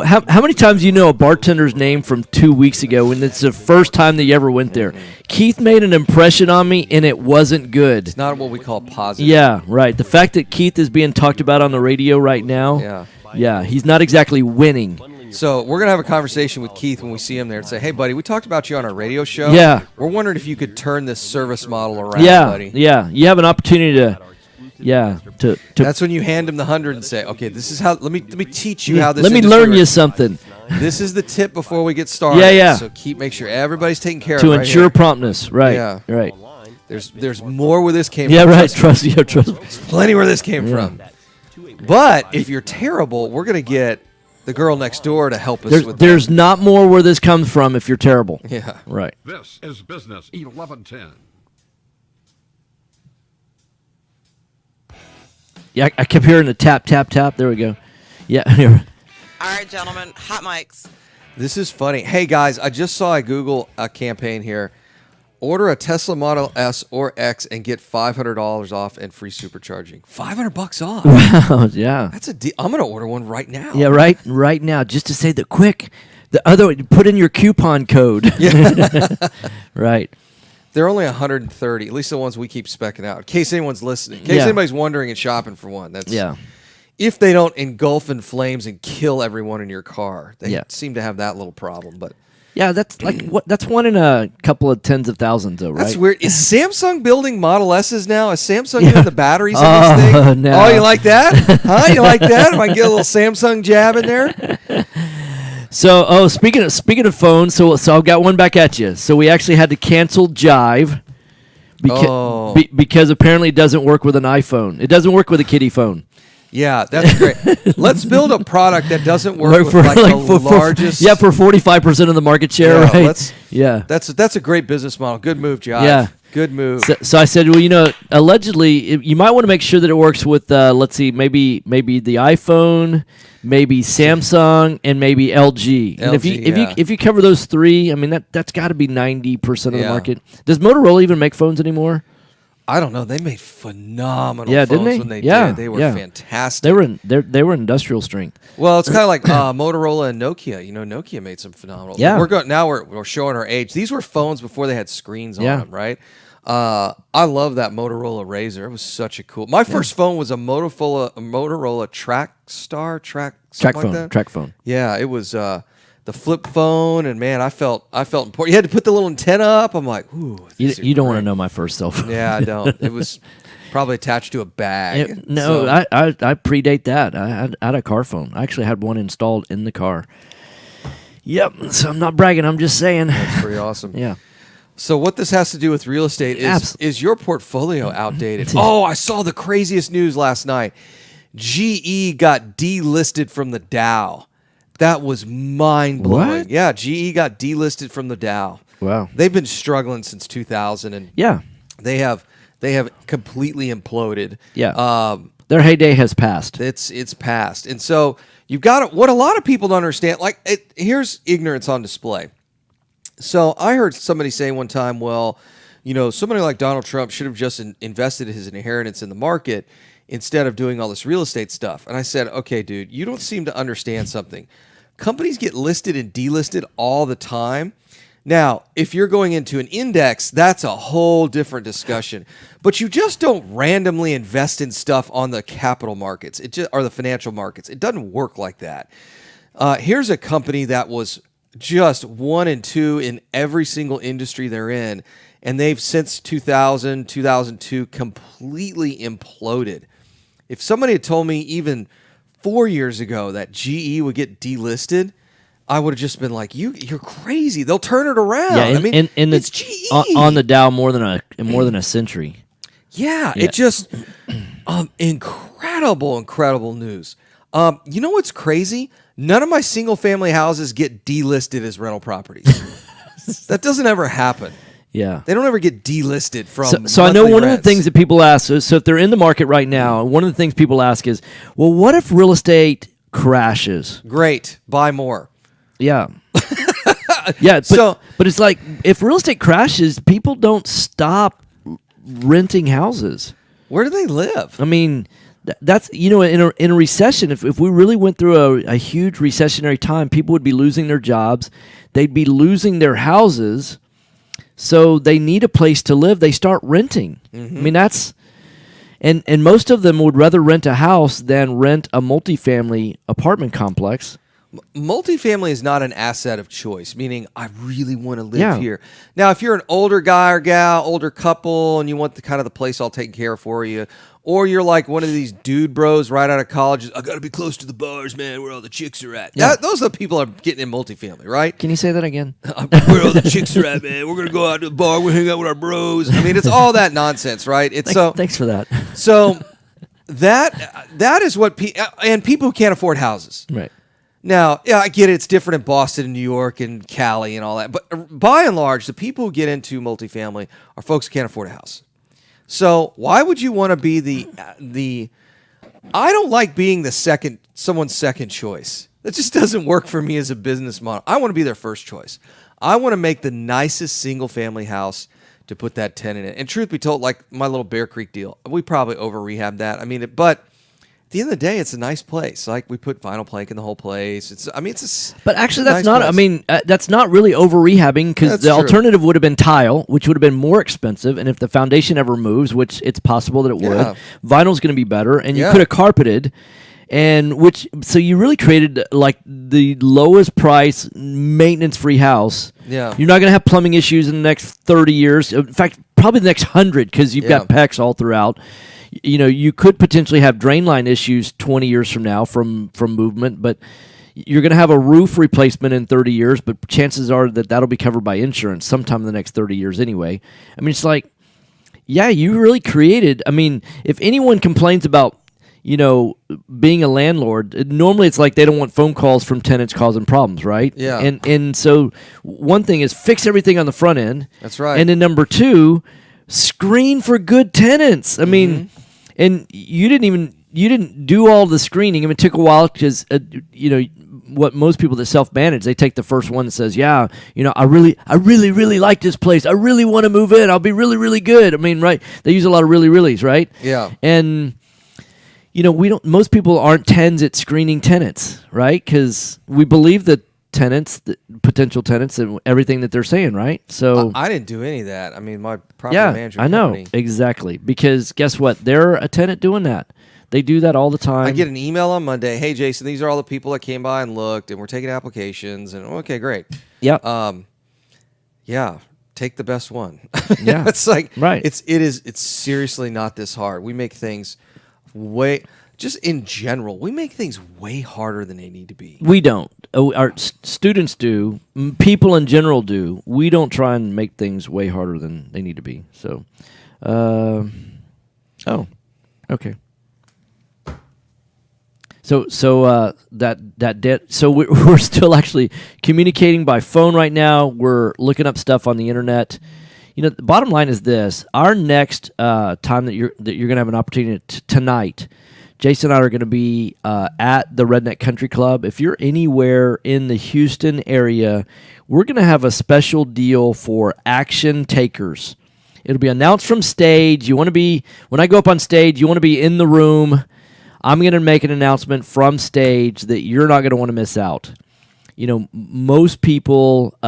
how many times do you know a bartender's name from 2 weeks ago when it's the first time that you ever went there? Keith made an impression on me, and it wasn't good. It's not what we call positive. Yeah, right. The fact that Keith is being talked about on the radio right now. Yeah, he's not exactly winning. So we're gonna have a conversation with Keith when we see him there and say, "Hey, buddy, we talked about you on our radio show. Yeah. we're wondering if you could turn this service model around, Yeah, buddy." yeah. You have an opportunity to, to That's when you hand him the 100 and say, "Okay, this is how. Let me teach you Yeah, how this. let me industry learn you works. something." This is the tip before we get started. Yeah, yeah. So make sure everybody's taken care To of. right ensure here. promptness, right? Yeah. Right. There's more where this came Yeah, from. right. Trust me. Trust me. There's plenty where this came Yeah. from. But if you're terrible, we're gonna get the girl next door to help us with that. There's not more where this comes from if you're terrible. Yeah. Right. This is Business 1110. Yeah, I kept hearing the tap, tap, tap. There we go. Yeah. Here. All right, gentlemen, hot mics. This is funny. Hey guys, I just saw a Google campaign here. Order a Tesla Model S or X and get $500 off and free supercharging. $500 off. Wow. Yeah. That's a deal. I'm gonna order one right now. Yeah. Right. Right now, just to say that quick. The other, put in your coupon code. Right. They're only 130, at least the ones we keep specking out. In case anyone's listening, in case anybody's wondering and shopping for one. That's if they don't engulf in flames and kill everyone in your car. They seem to have that little problem, but. Yeah, that's like that's one in a couple of tens of thousands, though, right? That's weird. Is Samsung building Model S's now? Is Samsung doing the batteries in this thing? No. Oh, you like that? Huh? You like that? If I get a little Samsung jab in there? So, speaking of phones, so I've got one back at you. So we actually had to cancel Jive because apparently it doesn't work with an iPhone. It doesn't work with a kiddie phone. Yeah, that's great. Let's build a product that doesn't work with the largest. For 45% of the market share, right? That's a great business model. Good move, Jive. Yeah. Good move. So I said, well, allegedly, you might want to make sure that it works with, let's see, maybe the iPhone, maybe Samsung, and maybe LG. And if you cover those three, I mean that's got to be 90% of the market. Does Motorola even make phones anymore? I don't know. They made phenomenal phones didn't they? when they did. They were fantastic. They were industrial strength. Well, it's kind of like Motorola and Nokia. Nokia made some phenomenal. Yeah. We're showing our age. These were phones before they had screens on them, right? I love that Motorola Razr. It was such a cool. My first phone was a Motorola Track phone. Yeah, it was the flip phone, and man, I felt important. You had to put the little antenna up. I'm like, ooh. You don't want to know my first cell phone. Yeah, I don't. It was probably attached to a bag. I predate that. I had a car phone. I actually had one installed in the car. Yep. So I'm not bragging. I'm just saying. That's pretty awesome. Yeah. So what this has to do with real estate is your portfolio outdated? Oh, I saw the craziest news last night. GE got delisted from the Dow. That was mind-blowing. What? Yeah, GE got delisted from the Dow. Wow. They've been struggling since 2000, and they have completely imploded. Yeah. Their heyday has passed. It's passed. And so you've got what a lot of people don't understand. Here's ignorance on display. So I heard somebody say one time, well, somebody like Donald Trump should have just invested his inheritance in the market instead of doing all this real estate stuff. And I said, okay, dude, you don't seem to understand something. Companies get listed and delisted all the time. Now, if you're going into an index, that's a whole different discussion. But you just don't randomly invest in stuff on the capital markets or the financial markets. It doesn't work like that. Here's a company that was just 1 and 2 in every single industry they're in, and they've since 2000, 2002 completely imploded. If somebody had told me even 4 years ago that GE would get delisted, I would have just been like, "You're crazy. They'll turn it around." Yeah, I mean, it's GE on the Dow more than a century. Yeah, it just incredible news. You know what's crazy? None of my single-family houses get delisted as rental properties. That doesn't ever happen. Yeah. They don't ever get delisted from So I know one rents. of the things that people ask, so if they're in the market right now, one of the things people ask is, well, what if real estate crashes? Great. Buy more. Yeah. Yeah, but it's like, if real estate crashes, people don't stop renting houses. Where do they live? I mean, that's, in a recession, if we really went through a huge recessionary time, people would be losing their jobs. They'd be losing their houses. So they need a place to live. They start renting. Mm-hmm. I mean, that's, and most of them would rather rent a house than rent a multifamily apartment complex. Multifamily is not an asset of choice, meaning I really want to live here. Now, if you're an older guy or gal, older couple, and you want the place all taken care of for you, or you're like one of these dude bros right out of college, I got to be close to the bars, man, where all the chicks are at. Yeah. Those are the people that are getting in multifamily, right? Can you say that again? Where all the chicks are at, man. We're going to go out to the bar. We're going to hang out with our bros. I mean, it's all that nonsense, right? Thanks for that. So that is what and people who can't afford houses. Right. Now, yeah, I get it. It's different in Boston and New York and Cali and all that. But by and large, the people who get into multifamily are folks who can't afford a house. So why would you want to be the? I don't like being someone's second choice. That just doesn't work for me as a business model. I want to be their first choice. I want to make the nicest single family house to put that tenant in. And truth be told, like my little Bear Creek deal, we probably over rehabbed that. I mean, but at the end of the day, it's a nice place. Like we put vinyl plank in the whole place. But actually, it's a that's nice not. place. I mean, that's not really over rehabbing because That's the true. alternative would have been tile, which would have been more expensive. And if the foundation ever moves, which it's possible that it would, Yeah. vinyl's going to be better, and you Yeah. could have carpeted. So you really created like the lowest price maintenance free house. Yeah. You're not going to have plumbing issues in the next 30 years. In fact, probably the next 100 because you've got PEX all throughout. You know, you could potentially have drain line issues 20 years from now from movement, but you're going to have a roof replacement in 30 years, but chances are that that'll be covered by insurance sometime in the next 30 years anyway. I mean, it's like, yeah, you really created. I mean, if anyone complains about, you know, being a landlord, normally it's like they don't want phone calls from tenants causing problems, right? Yeah. And so one thing is fix everything on the front end. That's right. And then number two, screen for good tenants. I mean, and you didn't do all the screening. I mean, it took a while because you know what most people that self-manage, they take the first one that says, yeah, you know, I really like this place. I really want to move in. I'll be really, really good. I mean, right? They use a lot of really, reallys, right? Yeah. And you know, most people aren't 10s at screening tenants, right? Because we believe that potential tenants, and everything that they're saying, right? So I didn't do any of that. I mean, my property yeah, management I know company. exactly. Because guess what? They're a tenant doing that. They do that all the time. I get an email on Monday. Hey, Jason, these are all the people that came by and looked, and we're taking applications. And okay, great. Yeah. Yeah. Take the best one. Yeah. It's like right. It's seriously not this hard. We make things just in general, we make things way harder than they need to be. We don't. Our students do. People in general do. We don't try and make things way harder than they need to be. So, okay. So that debt. So we're still actually communicating by phone right now. We're looking up stuff on the internet. You know, the bottom line is this: our next time that you're going to have an opportunity tonight, Jason and I are going to be at the Redneck Country Club. If you're anywhere in the Houston area, we're going to have a special deal for action takers. It'll be announced from stage. You want to be, when I go up on stage, you want to be in the room. I'm going to make an announcement from stage that you're not going to want to miss out. You know, most people,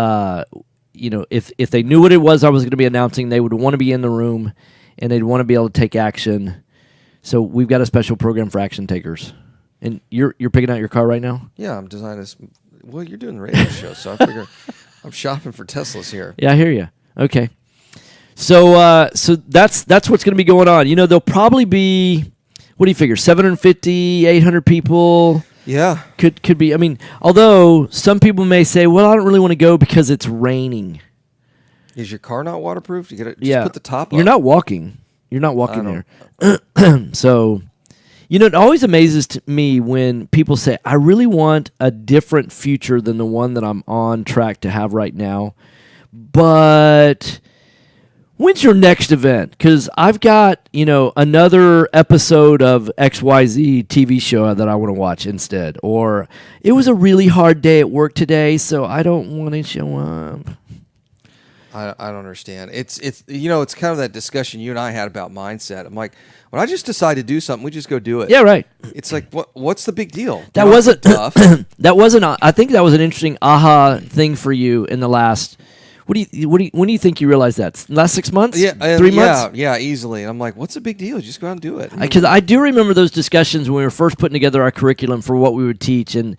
you know, if they knew what it was I was going to be announcing, they would want to be in the room and they'd want to be able to take action. So we've got a special program for action takers. And you're picking out your car right now? Yeah, I'm designing this. Well, you're doing the radio show, so I figure I'm shopping for Teslas here. Yeah, I hear you. Okay. So that's what's going to be going on. You know, there'll probably be, what do you figure, 750, 800 people? Yeah. Could be. I mean, although some people may say, well, I don't really want to go because it's raining. Is your car not waterproof? You got to just put the top up. You're not walking. You're not walking there. So, you know, it always amazes me when people say, I really want a different future than the one that I'm on track to have right now. But when's your next event? Because I've got, you know, another episode of XYZ TV show that I want to watch instead. Or it was a really hard day at work today, so I don't want to show up. I don't understand. It's you know, it's kind of that discussion you and I had about mindset. I'm like, when I just decide to do something, we just go do it. Yeah, right. It's like, what's the big deal? That wasn't tough. That wasn't. I think that was an interesting aha thing for you in the last. When do you think you realized that? Last 6 months? Yeah, 3 months? Yeah, easily. And I'm like, what's the big deal? Just go out and do it. Because I do remember those discussions when we were first putting together our curriculum for what we would teach, and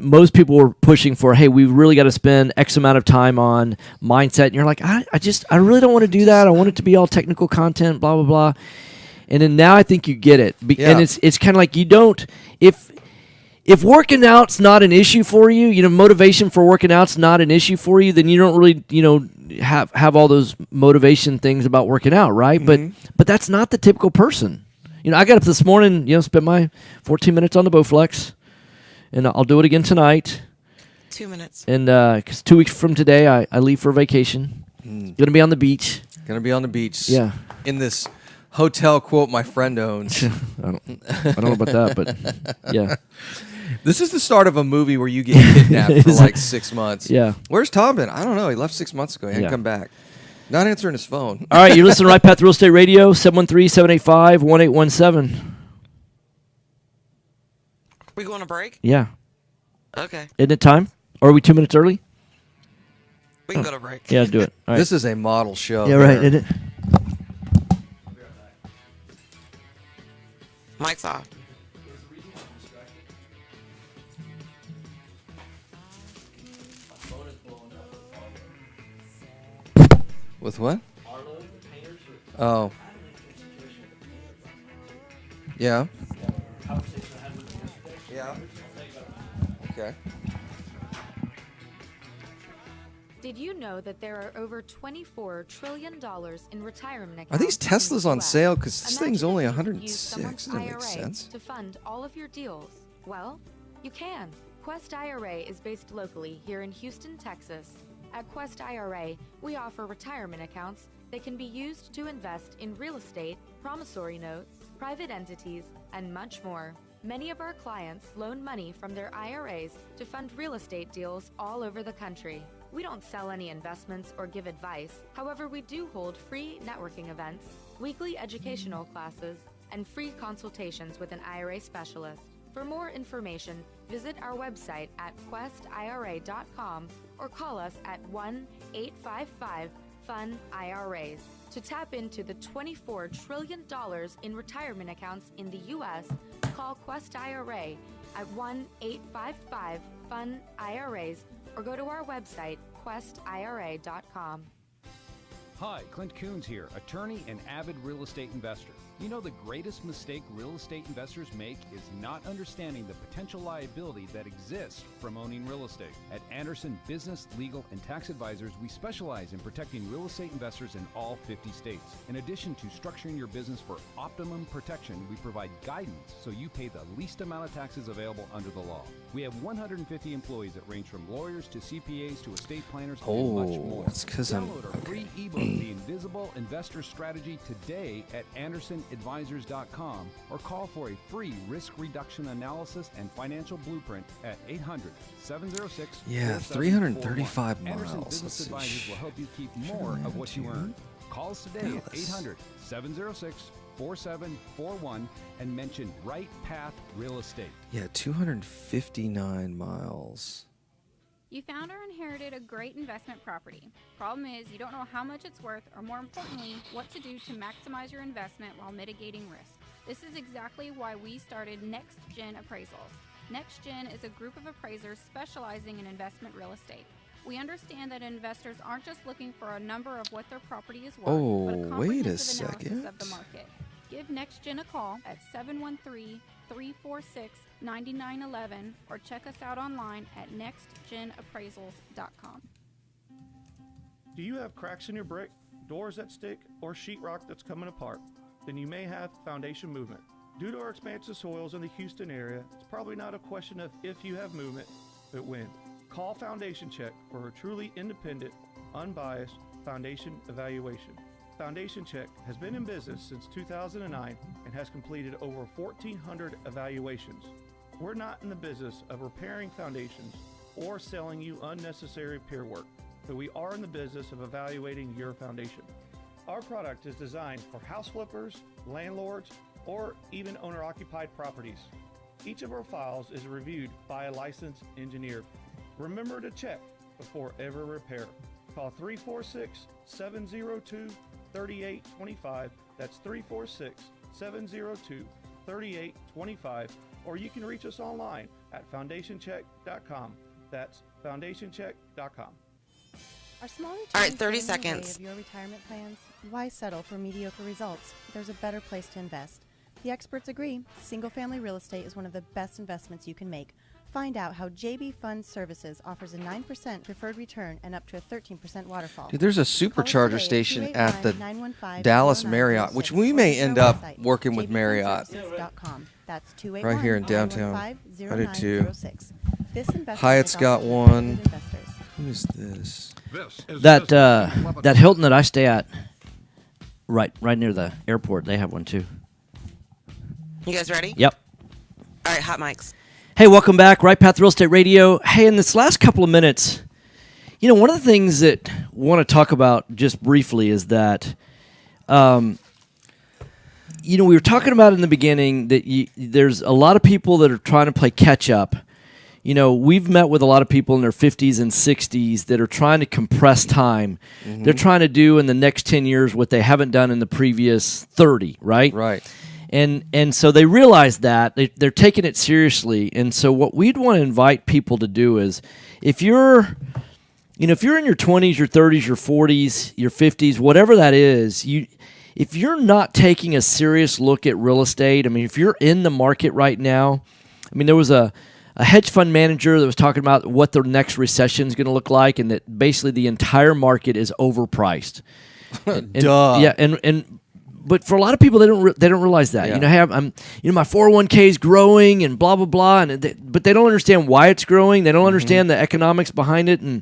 most people were pushing for, hey, we really got to spend X amount of time on mindset. And you're like, I really don't want to do that. I want it to be all technical content, blah, blah, blah. And then now I think you get it. And it's kind of like you don't, if working out's not an issue for you, you know, motivation for working out's not an issue for you, then you don't really, you know, have all those motivation things about working out, right? Mm-hmm. But that's not the typical person. You know, I got up this morning, you know, spent my 14 minutes on the Bowflex. And I'll do it again tonight. 2 minutes. And because 2 weeks from today, I leave for vacation. Going to be on the beach. Going to be on the beach. Yeah. In this hotel, quote, my friend owns. I don't know about that, but yeah. This is the start of a movie where you get kidnapped for like 6 months. Yeah. Where's Tom been? I don't know. He left 6 months ago. He hadn't come back. Not answering his phone. All right, you're listening to Right Path Real Estate Radio, 713-785-1817. We going to break? Yeah. Okay. Isn't it time? Or are we 2 minutes early? We can go to break. Yeah, let's do it. All right. This is a model show. Yeah, right. there. Isn't it? Mic's off. With what? Oh. Yeah. Yeah. Okay. Did you know that there are over $24 trillion in retirement accounts? Are these in the Teslas on US? sale? Because this thing's Imagine only if you could use 106. someone's Doesn't make IRA sense. to fund all of your deals. Well, you can. Quest IRA is based locally here in Houston, Texas. At Quest IRA, we offer retirement accounts that can be used to invest in real estate, promissory notes, private entities, and much more. Many of our clients loan money from their IRAs to fund real estate deals all over the country. We don't sell any investments or give advice. However, we do hold free networking events, weekly educational classes, and free consultations with an IRA specialist. For more information, visit our website at questira.com or call us at 1-855-FUN-IRAs. To tap into the $24 trillion in retirement accounts in the U.S., call Quest IRA at 1-855-FUN-IRAs or go to our website, questira.com. Hi, Clint Coons here, attorney and avid real estate investor. You know the greatest mistake real estate investors make is not understanding the potential liability that exists from owning real estate. At Anderson Business, Legal, and Tax Advisors, we specialize in protecting real estate investors in all 50 states. In addition to structuring your business for optimum protection, we provide guidance so you pay the least amount of taxes available under the law. We have 150 employees that range from lawyers to CPAs to estate planners and much more. That's 'cause I'm- Download our free ebook, The Invisible Investor Strategy, today at AndersonAdvisors.com or call for a free risk reduction analysis and financial blueprint at 800-706-4741. Yeah, 335 Anderson miles. Business Let's see. Advisors will help you keep more of what you earn. Call us today at Dallas. 800-706-4741 and mention Right Path Real Estate. Yeah, 259 miles. You found or inherited a great investment property. Problem is, you don't know how much it's worth, or more importantly, what to do to maximize your investment while mitigating risk. This is exactly why we started Next Gen Appraisals. Next Gen is a group of appraisers specializing in investment real estate. We understand that investors aren't just looking for a number of what their property is worth, Oh, but a wait a comprehensive analysis of the second. market. Give Next Gen a call at 713-346-9911 or check us out online at nextgenappraisals.com. Do you have cracks in your brick, doors that stick, or sheetrock that's coming apart? Then you may have foundation movement. Due to our expansive soils in the Houston area, it's probably not a question of if you have movement, but when. Call Foundation Check for a truly independent, unbiased foundation evaluation. Foundation Check has been in business since 2009 and has completed over 1,400 evaluations. We're not in the business of repairing foundations or selling you unnecessary peer work, but we are in the business of evaluating your foundation. Our product is designed for house flippers, landlords, or even owner-occupied properties. Each of our files is reviewed by a licensed engineer. Remember to check before ever repair. Call 346-702-3825. That's 346-702-3825. Or you can reach us online at foundationcheck.com. That's foundationcheck.com. Are small returns All right, 30 getting in the way seconds. of your retirement plans? Why settle for mediocre results? There's a better place to invest. The experts agree. Single-family real estate is one of the best investments you can make. Find out how JB Fund Services offers a 9% preferred return and up to a 13% waterfall. Dude, there's a supercharger station at the Dallas Marriott, which we may end up working with Marriott. That's Right here in downtown. 281-915-0906. I do too. This investment Hyatt's is got also one. for investors. Who is this? That Hilton that I stay at, right near the airport, they have one too. You guys ready? Yep. All right, hot mics. Hey, welcome back, Right Path Real Estate Radio. Hey, in this last couple of minutes, you know, one of the things that I want to talk about just briefly is that, we were talking about in the beginning that there's a lot of people that are trying to play catch up. We've met with a lot of people in their 50s and 60s that are trying to compress time. Mm-hmm. They're trying to do in the next 10 years what they haven't done in the previous 30, right? Right. And so they realize that. They're taking it seriously. And so what we'd want to invite people to do is, if you're in your 20s, your 30s, your 40s, your 50s, whatever that is, if you're not taking a serious look at real estate, if you're in the market right now, there was a hedge fund manager that was talking about what the next recession is going to look like, and that basically the entire market is overpriced. Duh. Yeah, but for a lot of people, they don't realize that. Yeah. My 401k is growing and blah blah blah, but they don't understand why it's growing. They don't understand the economics behind it. And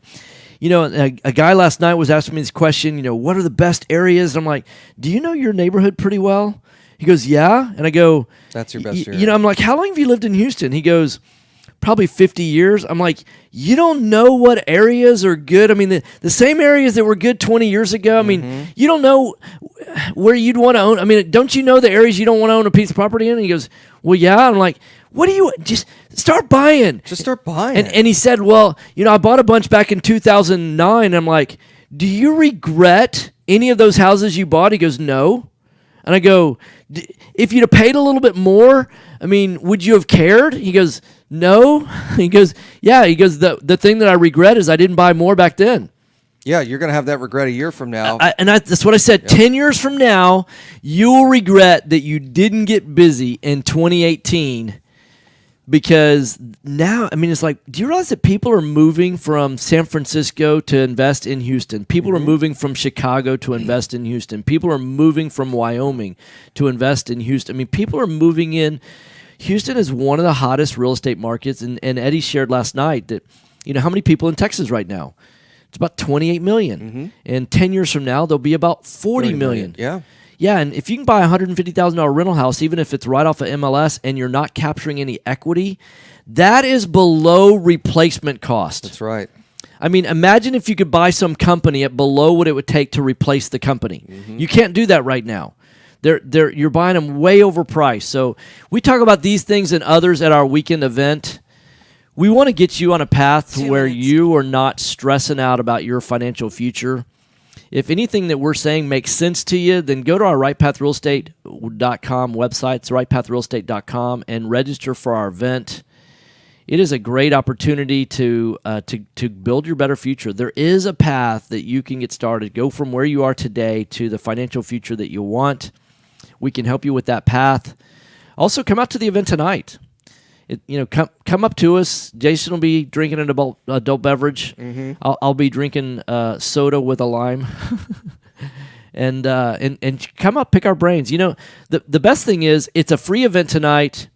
a guy last night was asking me this question. What are the best areas? And I'm like, do you know your neighborhood pretty well? He goes, yeah. And I go, that's your best area. I'm like, how long have you lived in Houston? He goes, probably 50 years. I'm like, you don't know what areas are good? The same areas that were good 20 years ago. You don't know where you'd want to own. Don't you know the areas you don't want to own a piece of property in? And he goes, well, yeah. I'm like, what do you, just start buying. Just start buying. And he said, well, I bought a bunch back in 2009. I'm like, do you regret any of those houses you bought? He goes, no. And I go, if you'd have paid a little bit more, would you have cared? He goes, no. He goes, yeah. He goes, the thing that I regret is I didn't buy more back then. Yeah, you're going to have that regret a year from now. That's what I said. Yep. 10 years from now, you will regret that you didn't get busy in 2018, because now, it's like, do you realize that people are moving from San Francisco to invest in Houston? People are moving from Chicago to invest in Houston. People are moving from Wyoming to invest in Houston. People are moving in. Houston is one of the hottest real estate markets, and Eddie shared last night that, how many people in Texas right now? It's about 28 million. Mm-hmm. And 10 years from now, there'll be about 40 million. Yeah. Yeah, and if you can buy a $150,000 rental house, even if it's right off of MLS and you're not capturing any equity, that is below replacement cost. That's right. Imagine if you could buy some company at below what it would take to replace the company. Mm-hmm. You can't do that right now. You're buying them way overpriced. So we talk about these things and others at our weekend event. We want to get you on a path to where you are not stressing out about your financial future. If anything that we're saying makes sense to you, then go to our rightpathrealestate.com website. It's rightpathrealestate.com, and register for our event. It is a great opportunity to build your better future. There is a path that you can get started. Go from where you are today to the financial future that you want. We can help you with that path. Also, come out to the event tonight. Come up to us. Jason will be drinking an adult beverage. Mm-hmm. I'll be drinking soda with a lime. and come up, pick our brains. The best thing is it's a free event tonight.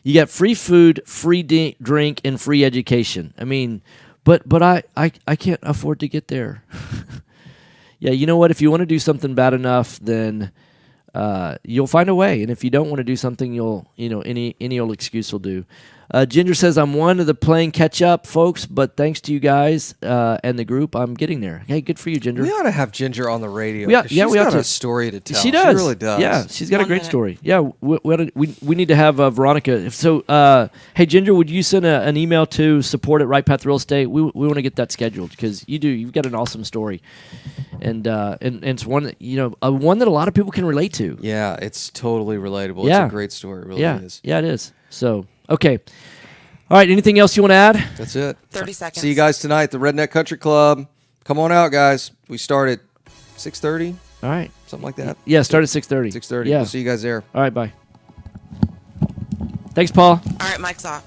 You get free food, free drink, and free education. But I can't afford to get there. Yeah, you know what? If you want to do something bad enough, then you'll find a way. And if you don't want to do something, any old excuse will do. Ginger says, I'm one of the playing catch up folks, but thanks to you guys and the group, I'm getting there. Hey, good for you, Ginger. We ought to have Ginger on the radio. We ought she's got to. a story to tell. She does. She really does. Yeah, she's got a great story. Yeah, we need to have Veronica. So, hey, Ginger, would you send an email to support at Right Path Real Estate? We want to get that scheduled because you've got an awesome story, and it's one that one that a lot of people can relate to. Yeah, it's totally relatable. Yeah. It's a great story. It really is. Yeah, it is. So, okay. All right, anything else you want to add? That's it. 30 seconds. See you guys tonight at the Redneck Country Club. Come on out, guys. We start at 6:30. All right. Something like that. Yeah, start at 6:30. 6:30. Yeah. We'll see you guys there. All right, bye. Thanks, Paul. All right, mic's off.